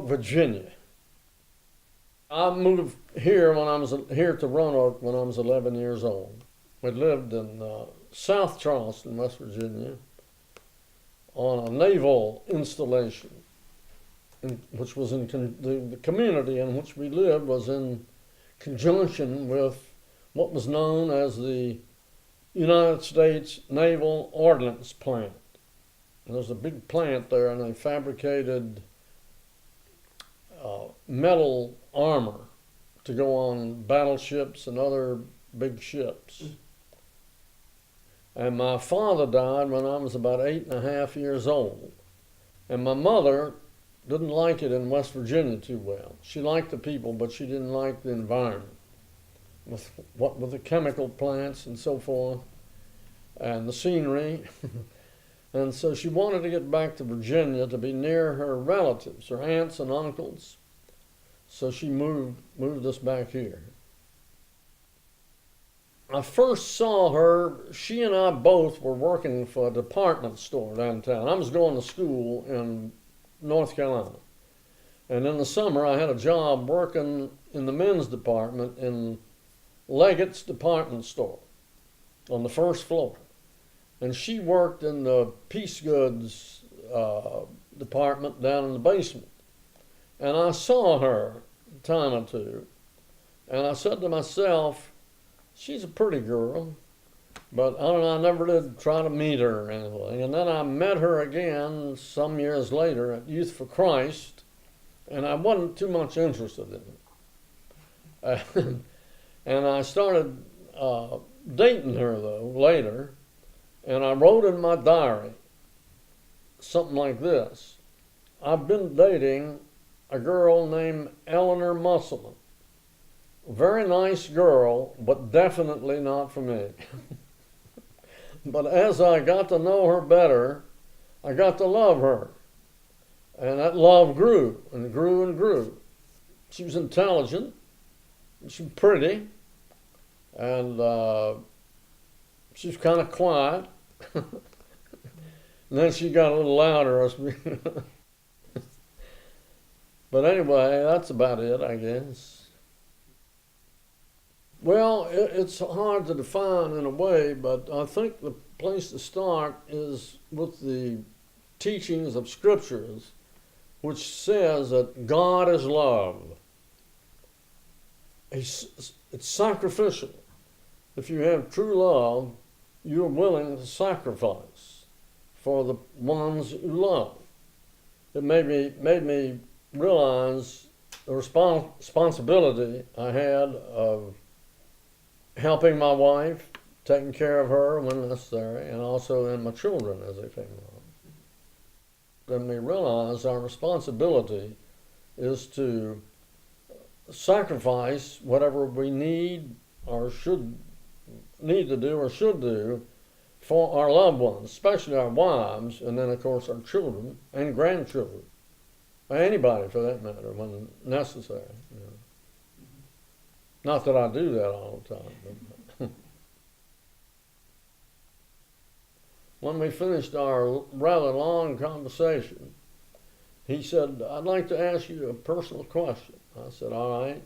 Virginia. I moved here when I was here to Roanoke when I was 11 years old. We lived in South Charleston, West Virginia, on a naval installation, which was in the community in which we lived was in conjunction with what was known as the United States Naval Ordnance Plant. There's a big plant there, and they fabricated metal armor to go on battleships and other big ships. And my father died when I was about 8.5 years old. And my mother didn't like it in West Virginia too well. She liked the people, but she didn't like the environment with the chemical plants and so forth, and the scenery. And so she wanted to get back to Virginia to be near her relatives, her aunts and uncles. So she moved us back here. I first saw her, she and I both were working for a department store downtown. I was going to school in North Carolina. And in the summer, I had a job working in the men's department in Leggett's department store on the first floor. And she worked in the piece goods department down in the basement. And I saw her a time or two, and I said to myself, she's a pretty girl, but I don't know, I never did try to meet her or anything. And then I met her again some years later at Youth for Christ, and I wasn't too much interested in it. And I started dating her, though, later, and I wrote in my diary something like this: I've been dating a girl named Eleanor Musselman. Very nice girl, but definitely not for me. But as I got to know her better, I got to love her. And that love grew and grew and grew. She was intelligent, she was pretty, and she was kind of quiet. And then she got a little louder. But anyway, that's about it, I guess. Well, it's hard to define in a way, but I think the place to start is with the teachings of scriptures, which says that God is love. It's sacrificial. If you have true love, you're willing to sacrifice for the ones you love. It made me realize the responsibility I had of helping my wife, taking care of her when necessary, and also in my children as they came along. Then we realize our responsibility is to sacrifice whatever we need or should need to do or should do for our loved ones, especially our wives, and then of course our children and grandchildren, or anybody for that matter when necessary. You know. Not that I do that all the time. But when we finished our rather long conversation, he said, I'd like to ask you a personal question. I said, all right.